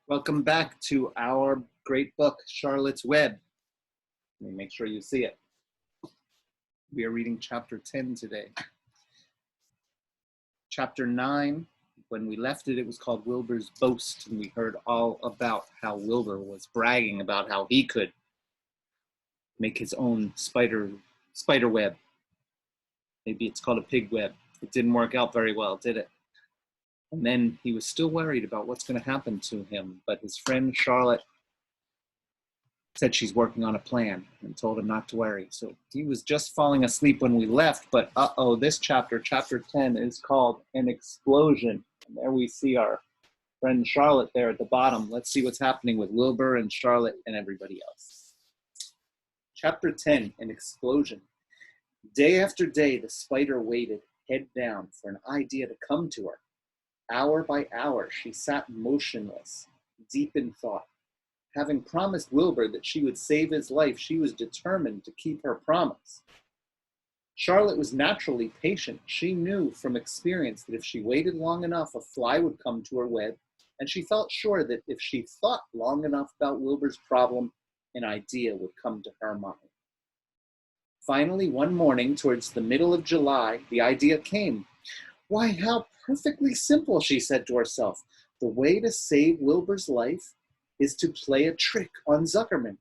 Welcome back to our great book, Charlotte's Web. Let me make sure you see it. We are reading chapter 10 today. Chapter 9, when we left it, it was called Wilbur's Boast, and we heard all about how Wilbur was bragging about how he could make his own spider web. Maybe it's called a pig web. It didn't work out very well, did it? And then he was still worried about what's going to happen to him, but his friend Charlotte said she's working on a plan and told him not to worry. So he was just falling asleep when we left, but this chapter 10, is called An Explosion. And there we see our friend Charlotte there at the bottom. Let's see what's happening with Wilbur and Charlotte and everybody else. Chapter 10, An Explosion. Day after day, the spider waited, head down, for an idea to come to her. Hour by hour, she sat motionless, deep in thought. Having promised Wilbur that she would save his life, she was determined to keep her promise. Charlotte was naturally patient. She knew from experience that if she waited long enough, a fly would come to her web, and she felt sure that if she thought long enough about Wilbur's problem, an idea would come to her mind. Finally, one morning, towards the middle of July, the idea came. Why, how perfectly simple, she said to herself. The way to save Wilbur's life is to play a trick on Zuckerman.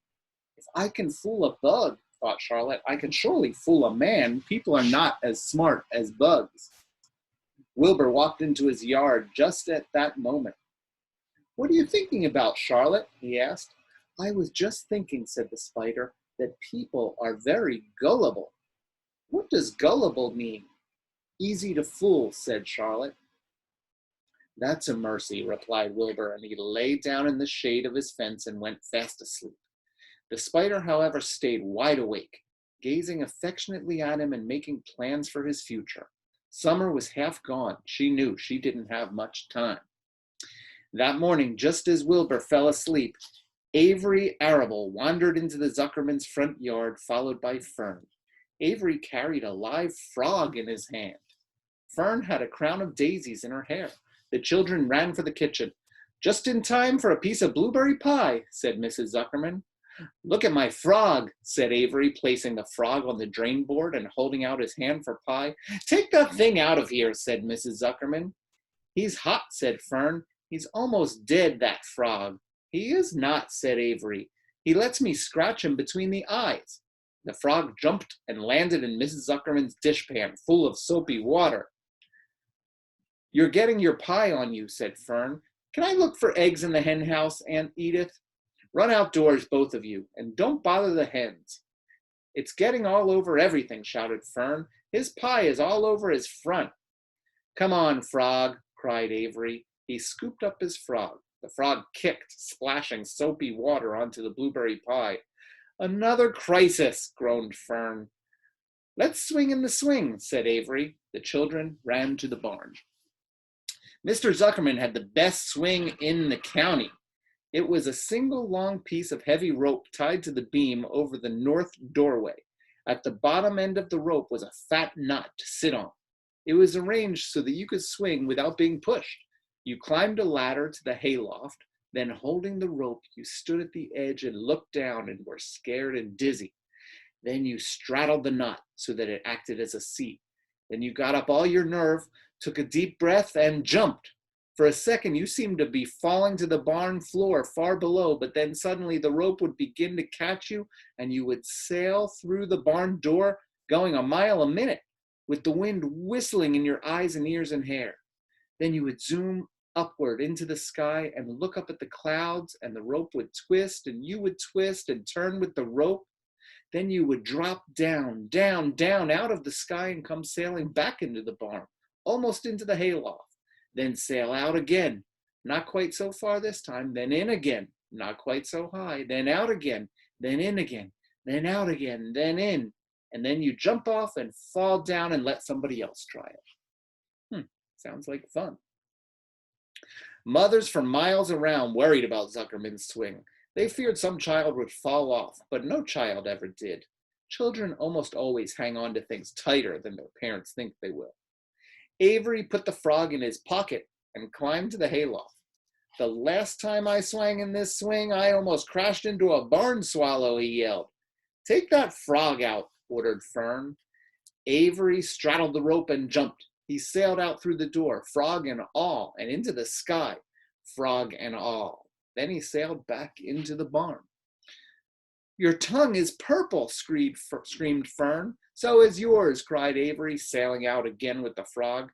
If I can fool a bug, thought Charlotte, I can surely fool a man. People are not as smart as bugs. Wilbur walked into his yard just at that moment. What are you thinking about, Charlotte? He asked. I was just thinking, said the spider, that people are very gullible. What does gullible mean? Easy to fool, said Charlotte. That's a mercy, replied Wilbur, and he lay down in the shade of his fence and went fast asleep. The spider, however, stayed wide awake, gazing affectionately at him and making plans for his future. Summer was half gone. She knew she didn't have much time. That morning, just as Wilbur fell asleep, Avery Arable wandered into the Zuckerman's front yard, followed by Fern. Avery carried a live frog in his hand. Fern had a crown of daisies in her hair. The children ran for the kitchen. Just in time for a piece of blueberry pie, said Mrs. Zuckerman. Look at my frog, said Avery, placing the frog on the drain board and holding out his hand for pie. Take that thing out of here, said Mrs. Zuckerman. He's hot, said Fern. He's almost dead, that frog. He is not, said Avery. He lets me scratch him between the eyes. The frog jumped and landed in Mrs. Zuckerman's dishpan full of soapy water. You're getting your pie on you, said Fern. Can I look for eggs in the hen house, Aunt Edith? Run outdoors, both of you, and don't bother the hens. It's getting all over everything, shouted Fern. His pie is all over his front. Come on, frog, cried Avery. He scooped up his frog. The frog kicked, splashing soapy water onto the blueberry pie. Another crisis, groaned Fern. Let's swing in the swing, said Avery. The children ran to the barn. Mr. Zuckerman had the best swing in the county. It was a single long piece of heavy rope tied to the beam over the north doorway. At the bottom end of the rope was a fat knot to sit on. It was arranged so that you could swing without being pushed. You climbed a ladder to the hayloft, then holding the rope, you stood at the edge and looked down and were scared and dizzy. Then you straddled the knot so that it acted as a seat. Then you got up all your nerve, took a deep breath, and jumped. For a second, you seemed to be falling to the barn floor far below, but then suddenly the rope would begin to catch you, and you would sail through the barn door, going a mile a minute, with the wind whistling in your eyes and ears and hair. Then you would zoom upward into the sky and look up at the clouds, and the rope would twist, and you would twist and turn with the rope. Then you would drop down, down, down out of the sky and come sailing back into the barn, almost into the hayloft. Then sail out again, not quite so far this time, then in again, not quite so high, then out again, then in again, then out again, then in, and then you jump off and fall down and let somebody else try it. Sounds like fun. Mothers for miles around worried about Zuckerman's swing. They feared some child would fall off, but no child ever did. Children almost always hang on to things tighter than their parents think they will. Avery put the frog in his pocket and climbed to the hayloft. The last time I swang in this swing, I almost crashed into a barn swallow, he yelled. Take that frog out, ordered Fern. Avery straddled the rope and jumped. He sailed out through the door, frog and all, and into the sky, frog and all. Then he sailed back into the barn. Your tongue is purple, screamed Fern. So is yours, cried Avery, sailing out again with the frog.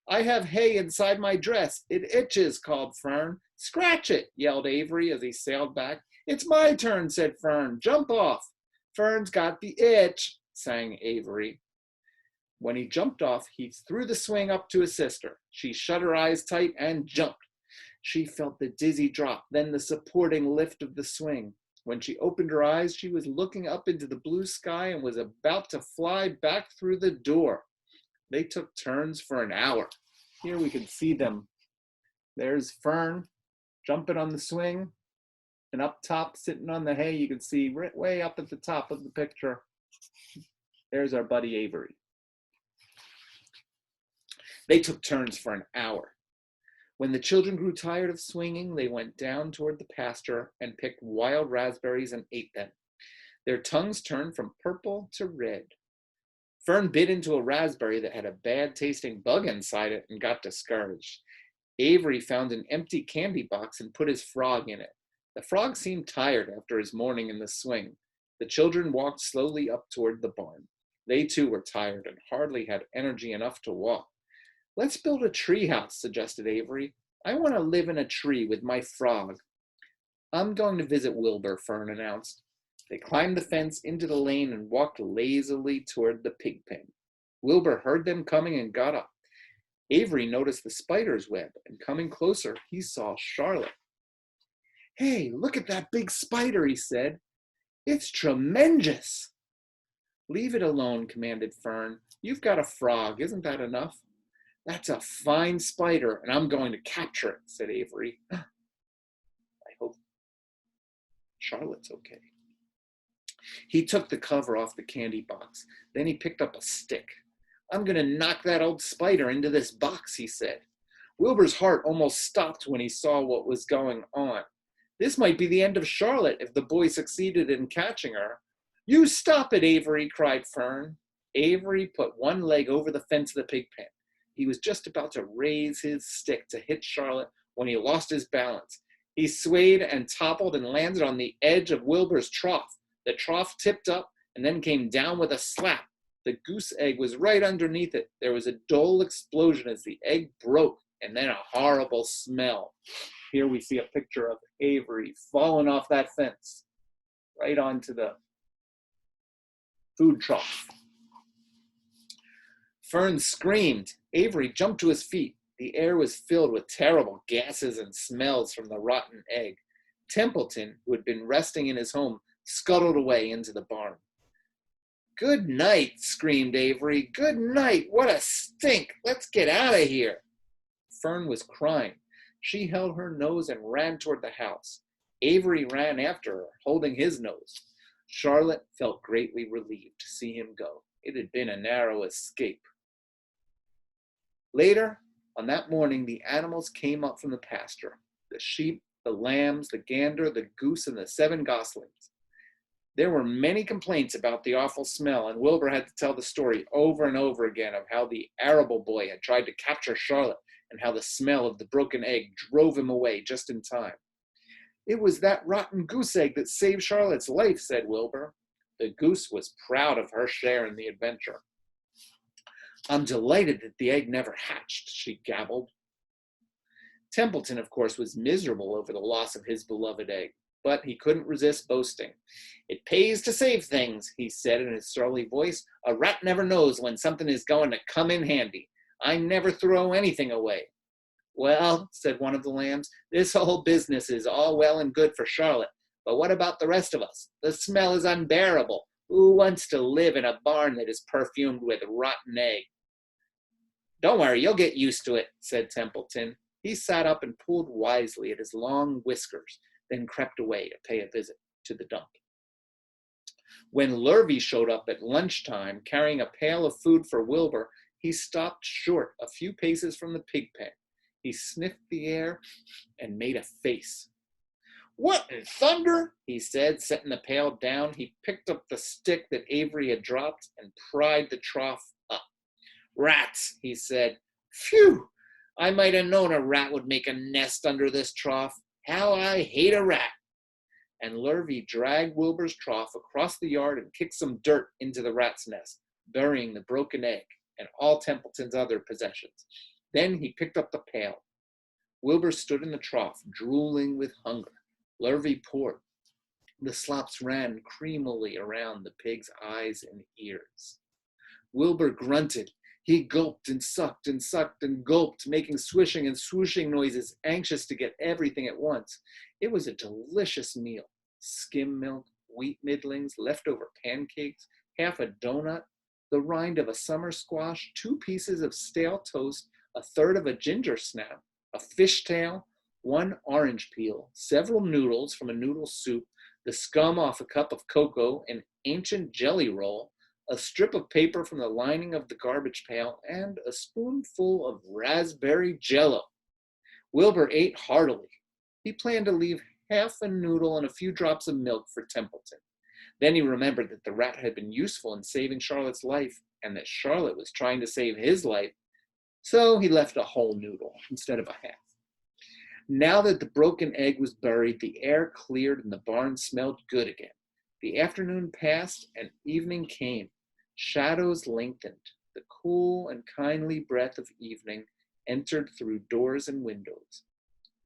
I have hay inside my dress. It itches, called Fern. Scratch it, yelled Avery as he sailed back. It's my turn, said Fern. Jump off. Fern's got the itch, sang Avery. When he jumped off, he threw the swing up to his sister. She shut her eyes tight and jumped. She felt the dizzy drop, then the supporting lift of the swing. When she opened her eyes, she was looking up into the blue sky and was about to fly back through the door. They took turns for an hour. Here we can see them. There's Fern jumping on the swing, and up top, sitting on the hay, you can see right way up at the top of the picture. There's our buddy Avery. They took turns for an hour. When the children grew tired of swinging, they went down toward the pasture and picked wild raspberries and ate them. Their tongues turned from purple to red. Fern bit into a raspberry that had a bad-tasting bug inside it and got discouraged. Avery found an empty candy box and put his frog in it. The frog seemed tired after his morning in the swing. The children walked slowly up toward the barn. They too were tired and hardly had energy enough to walk. Let's build a tree house, suggested Avery. I want to live in a tree with my frog. I'm going to visit Wilbur, Fern announced. They climbed the fence into the lane and walked lazily toward the pig pen. Wilbur heard them coming and got up. Avery noticed the spider's web, and coming closer, he saw Charlotte. Hey, look at that big spider, he said. It's tremendous. Leave it alone, commanded Fern. You've got a frog, isn't that enough? That's a fine spider, and I'm going to capture it, said Avery. I hope Charlotte's okay. He took the cover off the candy box. Then he picked up a stick. I'm going to knock that old spider into this box, he said. Wilbur's heart almost stopped when he saw what was going on. This might be the end of Charlotte if the boy succeeded in catching her. You stop it, Avery, cried Fern. Avery put one leg over the fence of the pig pen. He was just about to raise his stick to hit Charlotte when he lost his balance. He swayed and toppled and landed on the edge of Wilbur's trough. The trough tipped up and then came down with a slap. The goose egg was right underneath it. There was a dull explosion as the egg broke, and then a horrible smell. Here we see a picture of Avery falling off that fence, right onto the food trough. Fern screamed. Avery jumped to his feet. The air was filled with terrible gases and smells from the rotten egg. Templeton, who had been resting in his home, scuttled away into the barn. Good night, screamed Avery. Good night. What a stink. Let's get out of here. Fern was crying. She held her nose and ran toward the house. Avery ran after her, holding his nose. Charlotte felt greatly relieved to see him go. It had been a narrow escape. Later, on that morning, the animals came up from the pasture. The sheep, the lambs, the gander, the goose, and the 7 goslings. There were many complaints about the awful smell, and Wilbur had to tell the story over and over again of how the arable boy had tried to capture Charlotte and how the smell of the broken egg drove him away just in time. It was that rotten goose egg that saved Charlotte's life, said Wilbur. The goose was proud of her share in the adventure. I'm delighted that the egg never hatched, she gabbled. Templeton, of course, was miserable over the loss of his beloved egg, but he couldn't resist boasting. It pays to save things, he said in his surly voice. A rat never knows when something is going to come in handy. I never throw anything away. Well, said one of the lambs, this whole business is all well and good for Charlotte, but what about the rest of us? The smell is unbearable. Who wants to live in a barn that is perfumed with rotten egg? Don't worry, you'll get used to it, said Templeton. He sat up and pulled wisely at his long whiskers, then crept away to pay a visit to the dump. When Lurvy showed up at lunchtime carrying a pail of food for Wilbur, he stopped short a few paces from the pig pen. He sniffed the air and made a face. "What in thunder?" he said, setting the pail down. He picked up the stick that Avery had dropped and pried the trough up. "Rats," he said. "Phew! I might have known a rat would make a nest under this trough. How I hate a rat." And Lurvy dragged Wilbur's trough across the yard and kicked some dirt into the rat's nest, burying the broken egg and all Templeton's other possessions. Then he picked up the pail. Wilbur stood in the trough, drooling with hunger. Lurvy poured. The slops ran creamily around the pig's eyes and ears. Wilbur grunted. He gulped and sucked and gulped, making swishing and swooshing noises, anxious to get everything at once. It was a delicious meal. Skim milk, wheat middlings, leftover pancakes, half a donut, the rind of a summer squash, 2 pieces of stale toast, a third of a ginger snap, a fishtail, 1 orange peel, several noodles from a noodle soup, the scum off a cup of cocoa, an ancient jelly roll, a strip of paper from the lining of the garbage pail, and a spoonful of raspberry jello. Wilbur ate heartily. He planned to leave half a noodle and a few drops of milk for Templeton. Then he remembered that the rat had been useful in saving Charlotte's life, and that Charlotte was trying to save his life, so he left a whole noodle instead of a half. Now that the broken egg was buried, the air cleared and the barn smelled good again. The afternoon passed and evening came. Shadows lengthened. The cool and kindly breath of evening entered through doors and windows.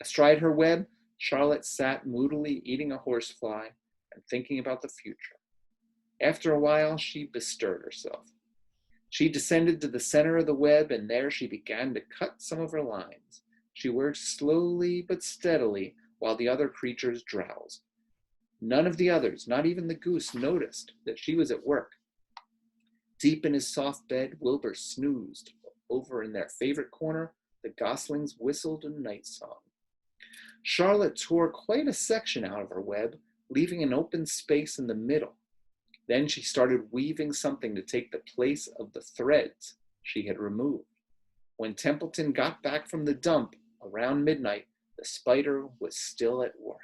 Astride her web, Charlotte sat moodily eating a horsefly and thinking about the future. After a while, she bestirred herself. She descended to the center of the web, and there she began to cut some of her lines. She worked slowly but steadily while the other creatures drowsed. None of the others, not even the goose, noticed that she was at work. Deep in his soft bed, Wilbur snoozed. Over in their favorite corner, the goslings whistled a night song. Charlotte tore quite a section out of her web, leaving an open space in the middle. Then she started weaving something to take the place of the threads she had removed. When Templeton got back from the dump around midnight, the spider was still at work.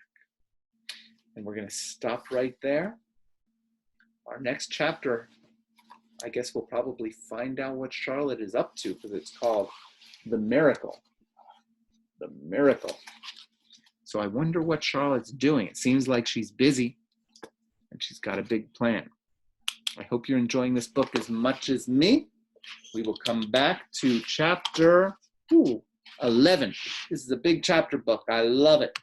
And we're going to stop right there. Our next chapter, I guess we'll probably find out what Charlotte is up to, because it's called The Miracle. The Miracle. So I wonder what Charlotte's doing. It seems like she's busy and she's got a big plan. I hope you're enjoying this book as much as me. We will come back to chapter 11. This is a big chapter book. I love it.